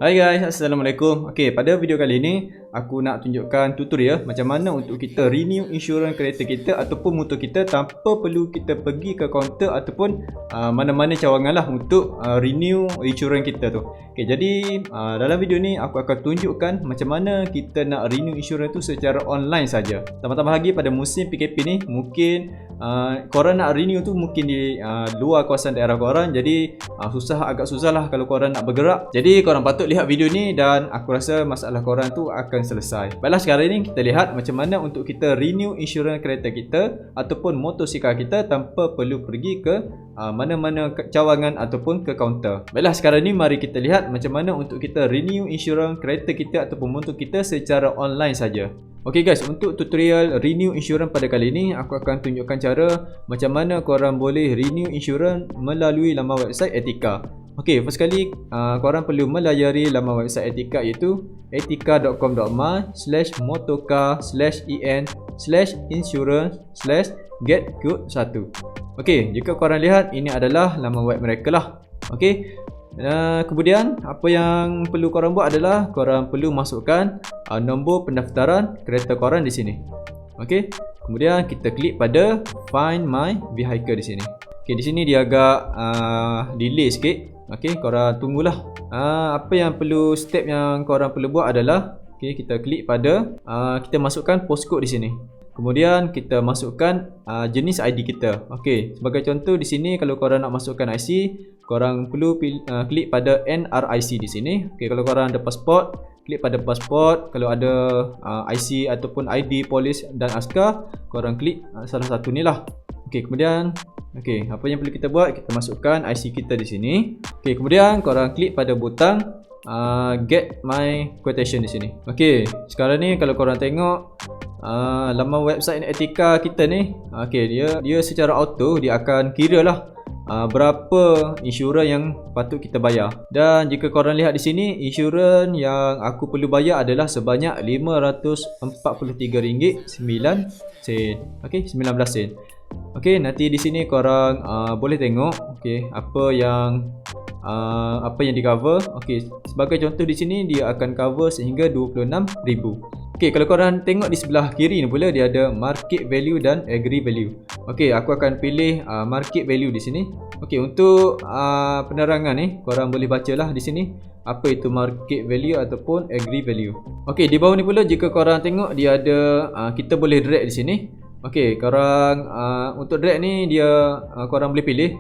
Hai guys, Assalamualaikum. Okey, pada video kali ini aku nak tunjukkan tutorial macam mana untuk kita renew insurans kereta kita ataupun motor kita tanpa perlu kita pergi ke kaunter ataupun mana-mana cawangan lah untuk renew insurans kita tu. Okey, jadi dalam video ni aku akan tunjukkan macam mana kita nak renew insurans tu secara online saja. Tambah-tambah lagi pada musim PKP ni mungkin korang nak renew tu mungkin di luar kawasan daerah korang, jadi agak susah lah kalau korang nak bergerak. Jadi korang patut lihat video ni dan aku rasa masalah korang tu akan selesai. Baiklah, sekarang ni kita lihat macam mana untuk kita renew insurans kereta kita ataupun motosikal kita tanpa perlu pergi ke mana-mana cawangan ataupun ke kaunter. Baiklah, sekarang ni mari kita lihat macam mana untuk kita renew insurans kereta kita ataupun motor kita secara online saja. Okey guys, untuk tutorial renew insurans pada kali ini aku akan tunjukkan cara macam mana korang boleh renew insurans melalui laman website Etika. Okey, first kali korang perlu melayari laman website Etika iaitu etika.com.my/motorcar/en/insurance/get-code1. Okey, jika korang lihat ini adalah laman web mereka lah. Okey. Kemudian apa yang perlu korang buat adalah korang perlu masukkan nombor pendaftaran kereta korang di sini. Okey. Kemudian kita klik pada Find My Vehicle di sini. Okey, di sini dia agak delay sikit. Okey, korang tunggulah. Apa yang perlu step yang korang perlu buat adalah kita klik pada kita masukkan postcode di sini. Kemudian kita masukkan jenis ID kita. Okey, sebagai contoh di sini kalau korang nak masukkan IC, korang perlu klik pada NRIC di sini. Okey, kalau korang ada pasport, klik pada pasport. Kalau ada IC ataupun ID polis dan askar, korang klik salah satu ni lah. Okey, kemudian apa yang perlu kita buat? Kita masukkan IC kita di sini. Okey, kemudian korang klik pada butang Get My Quotation di sini. Okey, sekarang ni kalau korang tengok laman website Etika kita ni, dia secara auto dia akan kira lah berapa insurans yang patut kita bayar. Dan jika korang lihat di sini, insurans yang aku perlu bayar adalah sebanyak RM543.9 sen. Okey, 19 sen. Okey, nanti di sini korang boleh tengok apa yang di cover. Okey, sebagai contoh di sini dia akan cover sehingga 26,000. Okey, kalau korang tengok di sebelah kiri ni pula dia ada market value dan agree value. Okey, aku akan pilih market value di sini. Okey, untuk penerangan ni korang boleh bacalah di sini apa itu market value ataupun agree value. Okey, di bawah ni pula jika korang tengok dia ada kita boleh drag di sini. Okey, korang untuk drag ni dia korang boleh pilih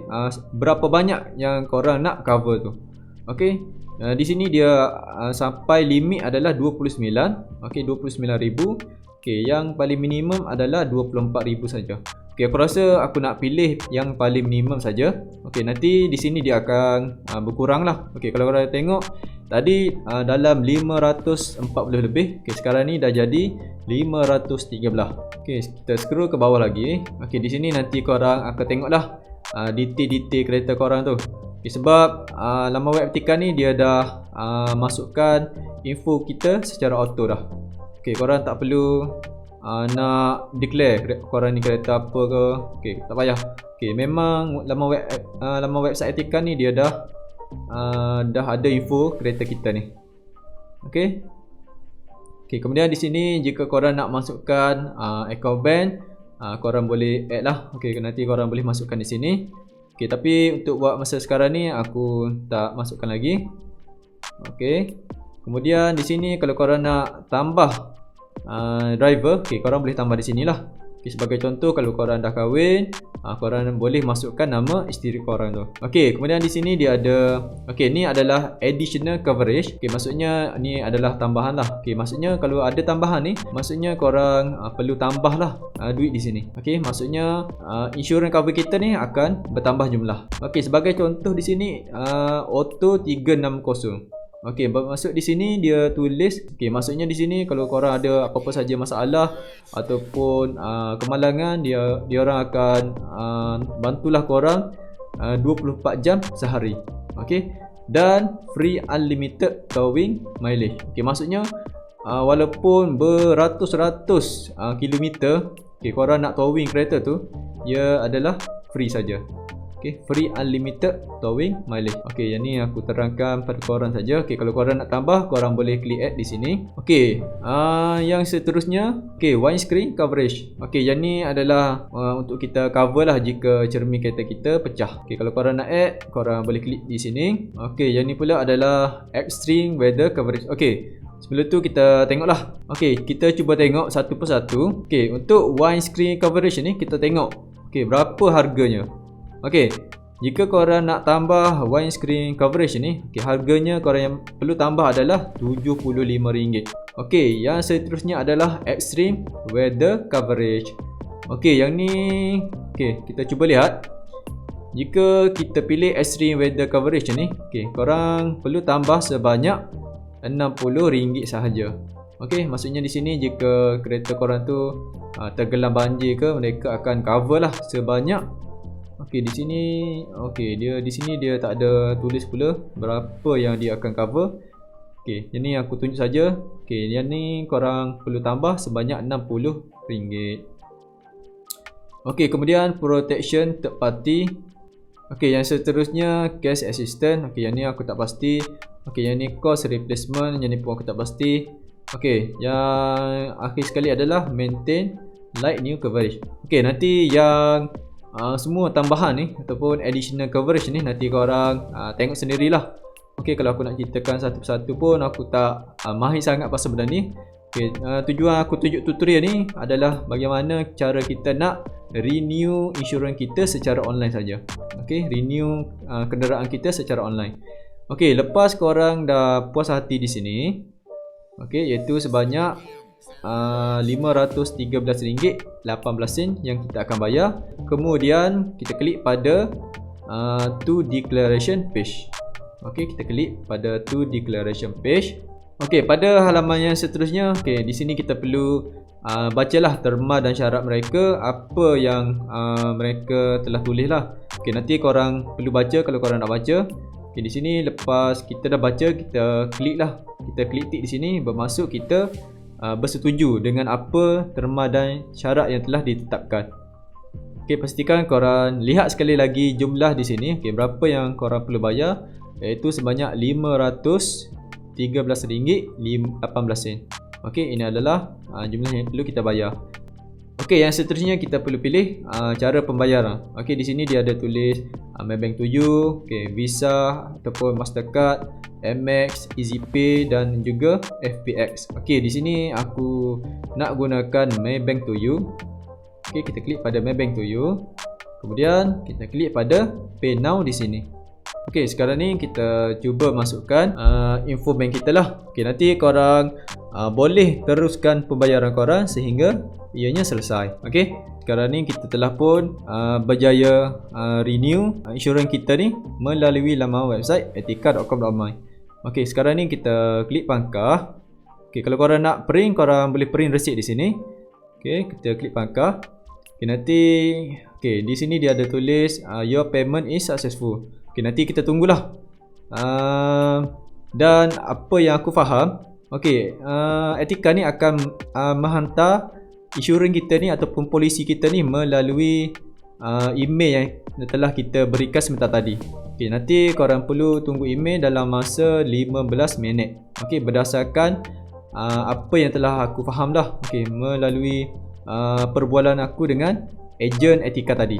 berapa banyak yang korang nak cover tu. Okey. Di sini dia sampai limit adalah 29. Okey, 29,000. Okey, yang paling minimum adalah 24,000 saja. Okey, aku rasa aku nak pilih yang paling minimum saja. Okey, nanti di sini dia akan berkurang lah. Okey, kalau korang tengok tadi dalam 540 lebih. Okey, sekarang ni dah jadi 513. Okey, kita scroll ke bawah lagi. Okey, di sini nanti korang akan tengoklah detail-detail kereta korang tu. Okay, sebab laman web Etika ni dia dah masukkan info kita secara auto dah. Okey, korang tak perlu nak declare korang ni kereta apa ke. Okey, tak payah. Okey, memang laman website Etika ni dia dah ada info kereta kita ni. Okey. Okey, kemudian di sini jika korang nak masukkan account bank, korang boleh add lah. Okey, nanti korang boleh masukkan di sini. Okey, tapi untuk buat masa sekarang ni aku tak masukkan lagi. Okey. Kemudian di sini kalau korang nak tambah driver, korang boleh tambah di sinilah. Okey, sebagai contoh kalau korang dah kahwin, korang boleh masukkan nama isteri korang tu. Okey, kemudian di sini dia ada ni adalah additional coverage. Okey, maksudnya ni adalah tambahan lah. Okey, maksudnya kalau ada tambahan ni, maksudnya korang perlu tambah lah duit di sini. Okey, maksudnya insurans cover kita ni akan bertambah jumlah. Okey, sebagai contoh di sini auto 360. Okey, bermaksud di sini dia tulis, maksudnya di sini kalau korang ada apa-apa saja masalah ataupun kemalangan, dia orang akan bantulah korang 24 jam sehari. Okey, dan free unlimited towing mileage. Okey, maksudnya walaupun beratus-ratus kilometer korang nak towing kereta tu, ia adalah free saja. Okay, free unlimited towing mileage. Okay, yang ni aku terangkan pada korang saja. Okay, kalau korang nak tambah, korang boleh klik add di sini. Okay, yang seterusnya, okay, windscreen coverage. Okay, yang ni adalah untuk kita cover lah jika cermin kereta kita pecah. Okay, kalau korang nak add, korang boleh klik di sini. Okay, yang ni pula adalah extreme weather coverage. Okay, sebelum tu kita tengoklah. Okay, kita cuba tengok satu persatu. Okay, untuk windscreen coverage ni kita tengok. Okay, berapa harganya. Okay, jika korang nak tambah windscreen coverage ni, okay, harganya korang yang perlu tambah adalah RM75. Okay, yang seterusnya adalah extreme weather coverage. Okay, yang ni, okay, kita cuba lihat. Jika kita pilih extreme weather coverage ni, okay, korang perlu tambah sebanyak RM60 sahaja. Okay, maksudnya di sini jika kereta korang tu tergelam banjir ke, mereka akan cover lah sebanyak. Okey, di sini di sini dia tak ada tulis pula berapa yang dia akan cover. Okey, yang ni aku tunjuk saja. Okey, yang ni korang perlu tambah sebanyak RM60. Okey, kemudian protection third party. Okey, yang seterusnya case assistant. Okey, yang ni aku tak pasti. Okey, yang ni cost replacement, yang ni pun aku tak pasti. Okey, yang akhir sekali adalah maintain light new coverage. Okey, nanti yang semua tambahan ni ataupun additional coverage ni nanti korang tengok sendirilah. Okey, kalau aku nak ceritakan satu persatu pun aku tak mahir sangat pasal benda ni. Okey, tujuan aku tunjuk tutorial ni adalah bagaimana cara kita nak renew insurans kita secara online saja. Okey, renew kenderaan kita secara online. Okey, lepas korang dah puas hati di sini, okey, iaitu sebanyak RM513.18 yang kita akan bayar. Kemudian kita klik pada to declaration page. Okey, kita klik pada to declaration page. Okey, pada halaman yang seterusnya, okey, di sini kita perlu bacalah terma dan syarat mereka, apa yang mereka telah tulis lah. Okey, nanti korang perlu baca kalau korang nak baca. Okey, di sini lepas kita dah baca, kita klik lah. Kita klik tik di sini, bermaksud kita bersetuju dengan apa terma dan syarat yang telah ditetapkan. Okey, pastikan korang lihat sekali lagi jumlah di sini. Okey, berapa yang korang perlu bayar, iaitu sebanyak RM513.18. Okey, ini adalah jumlah yang perlu kita bayar. Okey, yang seterusnya kita perlu pilih cara pembayaran. Okey, di sini dia ada tulis Maybank to you, okey, Visa ataupun Mastercard, Amex, EasyPay dan juga FPX. Okey, di sini aku nak gunakan Maybank to you. Okey, kita klik pada Maybank to you. Kemudian kita klik pada Pay Now di sini. Okey, sekarang ni kita cuba masukkan info bank kita lah. Okey, nanti korang boleh teruskan pembayaran korang sehingga ianya selesai. Okey, sekarang ni kita telah pun berjaya renew insurans kita ni melalui laman website etika.com.my. Okey, sekarang ni kita klik pangkah. Okey, kalau korang nak print, korang boleh print resit di sini. Okey, kita klik pangkah. Okey, nanti di sini dia ada tulis your payment is successful. Okey, nanti kita tunggulah. Dan apa yang aku faham, okey, Etika ni akan menghantar insurans kita ni ataupun polisi kita ni melalui email yang telah kita berikan sebentar tadi. Okey, nanti korang perlu tunggu email dalam masa 15 minit. Okey, berdasarkan apa yang telah aku faham dah. Okey, melalui perbualan aku dengan ejen Etika tadi.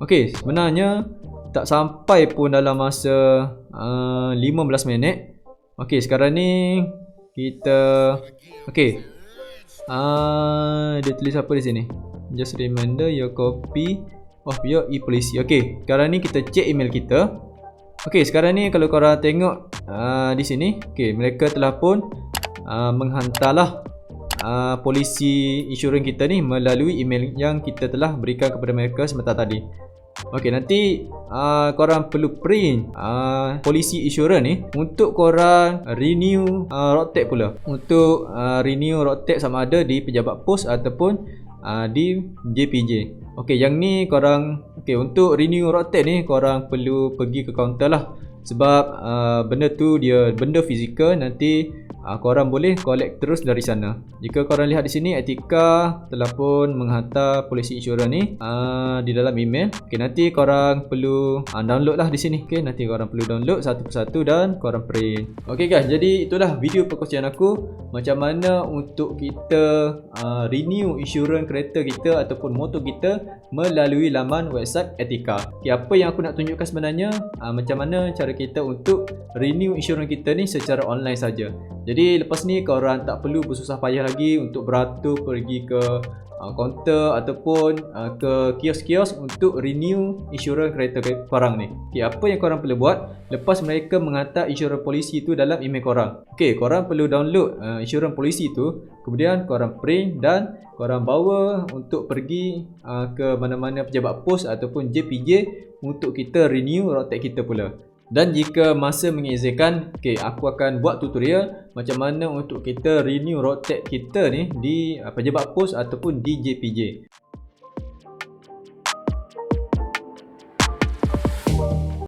Okey, sebenarnya tak sampai pun dalam masa 15 minit. Okey, sekarang ni kita dia tulis apa di sini? Just reminder your copy of your e-policy. Okey, sekarang ni kita cek email kita. Okey, sekarang ni kalau korang tengok di sini, okey, mereka telah pun menghantarlah polisi insurans kita ni melalui email yang kita telah berikan kepada mereka sebentar tadi. Okey, nanti korang perlu print polisi insurans ni untuk korang renew road tax pula. Untuk renew road tax sama ada di pejabat pos ataupun di JPJ. Okey, yang ni korang untuk renew road tax ni korang perlu pergi ke kaunter lah. Sebab benda tu dia benda fizikal, nanti korang boleh collect terus dari sana. Jika korang lihat di sini, Etiqa telah pun menghantar polisi insurans ni di dalam email. Okey, nanti korang perlu download lah di sini. Okey, nanti korang perlu download satu persatu dan korang print. Okey guys, jadi itulah video perkongsian aku macam mana untuk kita renew insurans kereta kita ataupun motor kita melalui laman website Etiqa. Okey, apa yang aku nak tunjukkan sebenarnya macam mana cara kita untuk renew insurans kita ni secara online saja. Jadi lepas ni korang tak perlu bersusah payah lagi untuk beratur pergi ke kaunter ataupun ke kios-kios untuk renew insurans kereta korang ni. Okay, apa yang korang perlu buat lepas mereka menghantar insurans polisi tu dalam email korang. Okay, korang perlu download insurans polisi tu, kemudian korang print dan korang bawa untuk pergi ke mana-mana pejabat pos ataupun JPJ untuk kita renew road tax kita pula. Dan jika masa mengizinkan, okay, aku akan buat tutorial macam mana untuk kita renew road tax kita ni di pejabat pos ataupun di JPJ.